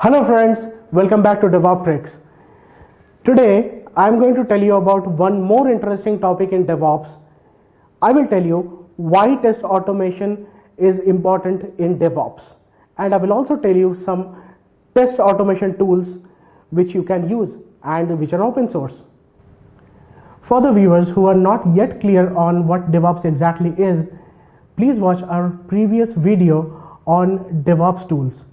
Hello friends, welcome back to Devop-trics. Today I am going to tell you about one more interesting topic in DevOps. I will tell you why test automation is important in DevOps, and I will also tell you some test automation tools which you can use and which are open source. For the viewers who are not yet clear on what DevOps exactly is, please watch our previous video on DevOps tools.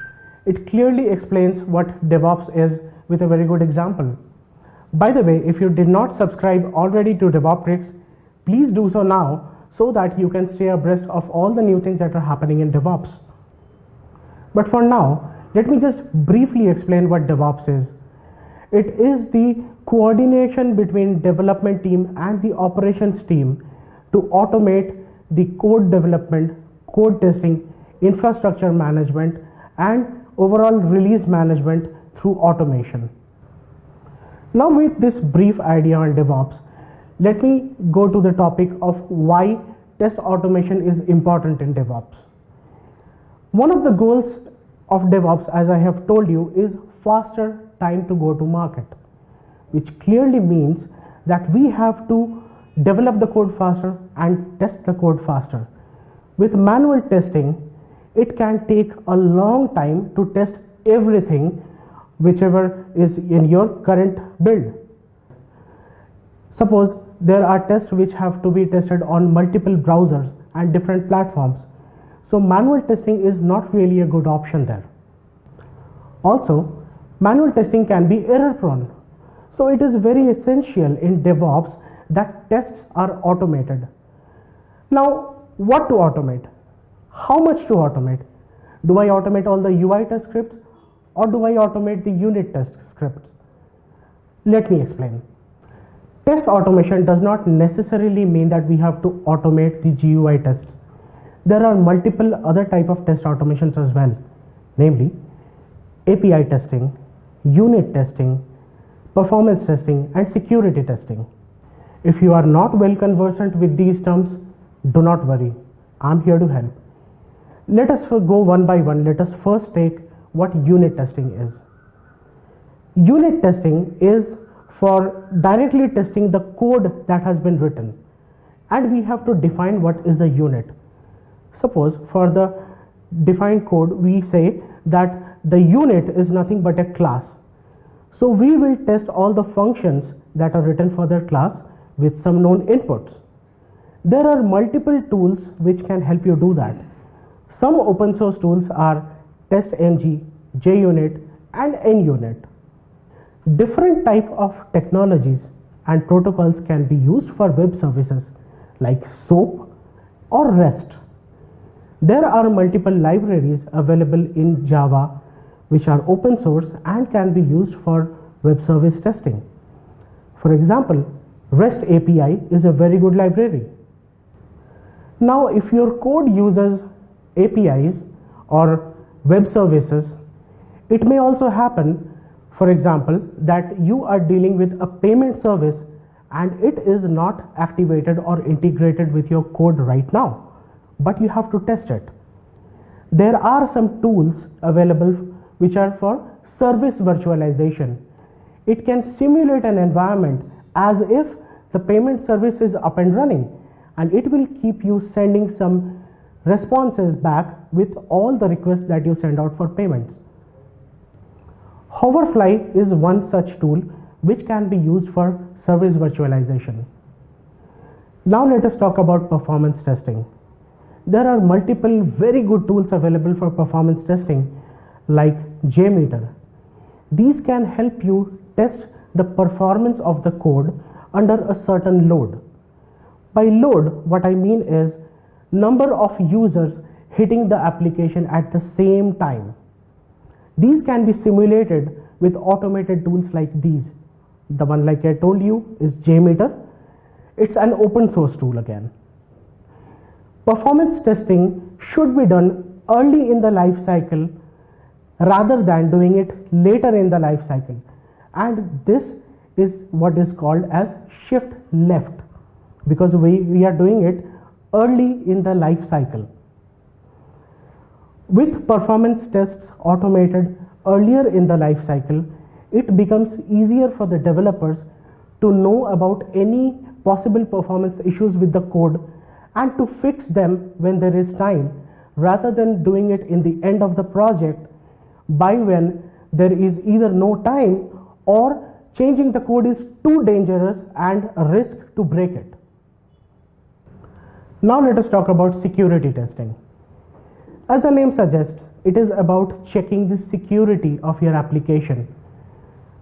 It clearly explains what DevOps is with a very good example. By the way, if you did not subscribe already to Devop-trics, please do so now so that you can stay abreast of all the new things that are happening in DevOps. But for now, let me just briefly explain what DevOps is. It is the coordination between development team and the operations team to automate the code development, code testing, infrastructure management, and overall release management through automation. Now, with this brief idea on DevOps, let me go to the topic of why test automation is important in DevOps. One of the goals of DevOps, as I have told you, is faster time to go to market, which clearly means that we have to develop the code faster and test the code faster. With manual testing, it can take a long time to test everything whichever is in your current build. Suppose there are tests which have to be tested on multiple browsers and different platforms. So manual testing is not really a good option there. Also, manual testing can be error prone. So it is very essential in DevOps that tests are automated. Now, what to automate? How much to automate? Do I automate all the UI test scripts or do I automate the unit test scripts? Let me explain. Test automation does not necessarily mean that we have to automate the GUI tests. There are multiple other type of test automations as well, namely API testing, unit testing, performance testing, and security testing. If you are not well conversant with these terms, do not worry, I'm here to help. Let us go one by one. Let us first take what unit testing is. Unit testing is for directly testing the code that has been written, and we have to define what is a unit. Suppose for the defined code we say that the unit is nothing but a class. So we will test all the functions that are written for that class with some known inputs. There are multiple tools which can help you do that. Some open source tools are TestNG, JUnit, and NUnit. Different type of technologies and protocols can be used for web services like SOAP or REST. There are multiple libraries available in Java which are open source and can be used for web service testing. For example, REST API is a very good library. Now, if your code uses APIs or web services, it may also happen, for example, that you are dealing with a payment service and it is not activated or integrated with your code right now, but you have to test it. There are some tools available which are for service virtualization. It can simulate an environment as if the payment service is up and running, and it will keep you sending some responses back with all the requests that you send out for payments. Hoverfly is one such tool which can be used for service virtualization. Now let us talk about performance testing. There are multiple very good tools available for performance testing like JMeter. These can help you test the performance of the code under a certain load. By load, what I mean is number of users hitting the application at the same time. These can be simulated with automated tools like these. The one like I told you is JMeter. It's an open source tool again. Performance testing should be done early in the life cycle rather than doing it later in the life cycle. And this is what is called as shift left, because we are doing it early in the life cycle. With performance tests automated earlier in the life cycle, it becomes easier for the developers to know about any possible performance issues with the code and to fix them when there is time, rather than doing it in the end of the project by when there is either no time or changing the code is too dangerous and a risk to break it. Now let us talk about security testing. As the name suggests, it is about checking the security of your application.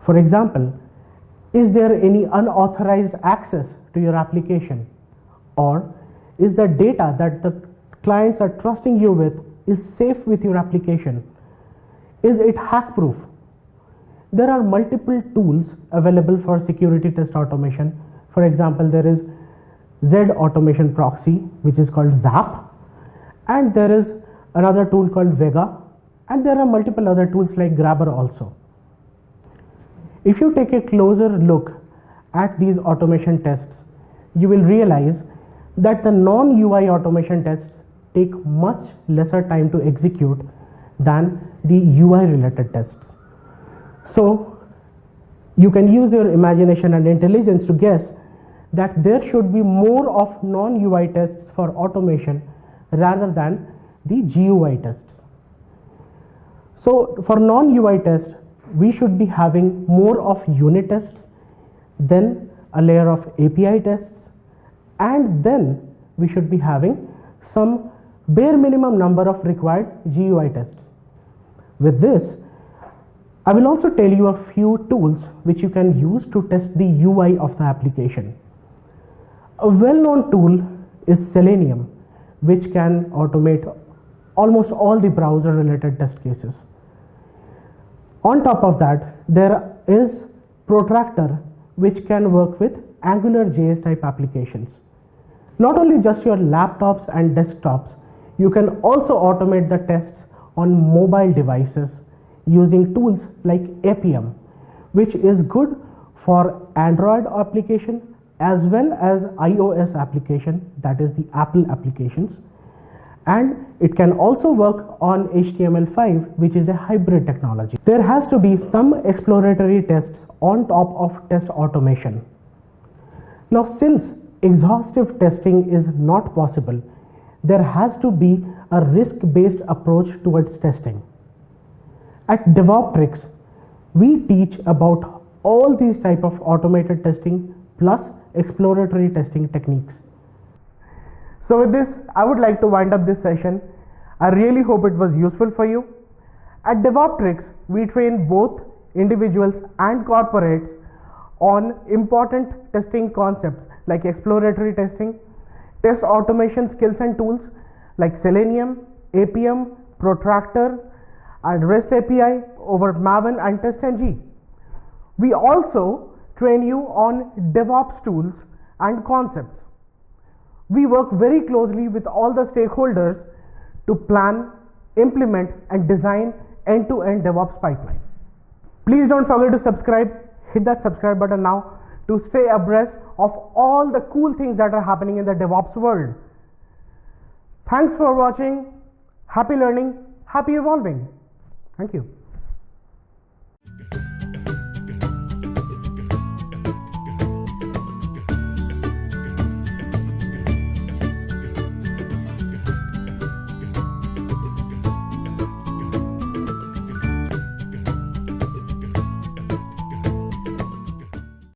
For example, is there any unauthorized access to your application? Or is the data that the clients are trusting you with is safe with your application? Is it hack proof? There are multiple tools available for security test automation. For example, there is Z automation proxy, which is called Zap, and there is another tool called Vega, and there are multiple other tools like Grabber also. If you take a closer look at these automation tests, you will realize that the non-UI automation tests take much lesser time to execute than the UI related tests. So you can use your imagination and intelligence to guess that there should be more of non-UI tests for automation rather than the GUI tests. So for non-UI tests, we should be having more of unit tests, then a layer of API tests, and then we should be having some bare minimum number of required GUI tests. With this, I will also tell you a few tools which you can use to test the UI of the application. A well-known tool is Selenium, which can automate almost all the browser related test cases. On top of that, there is Protractor, which can work with AngularJS type applications. Not only just your laptops and desktops, you can also automate the tests on mobile devices using tools like Appium, which is good for Android application as well as iOS application, that is the Apple applications, and it can also work on HTML5, which is a hybrid technology. There has to be some exploratory tests on top of test automation. Now, since exhaustive testing is not possible, there has to be a risk-based approach towards testing. At Devop-trics, we teach about all these type of automated testing plus exploratory testing techniques. So with this, I would like to wind up this session. I really hope it was useful for you. At Devop-trics, we train both individuals and corporates on important testing concepts like exploratory testing, test automation skills and tools like Selenium, Appium, Protractor, and REST API over Maven and TestNG. We also train you on DevOps tools and concepts. We work very closely with all the stakeholders to plan, implement, and design end-to-end DevOps pipeline. Please don't forget to subscribe. Hit that subscribe button now to stay abreast of all the cool things that are happening in the DevOps world. Thanks for watching. Happy learning, happy evolving. Thank you.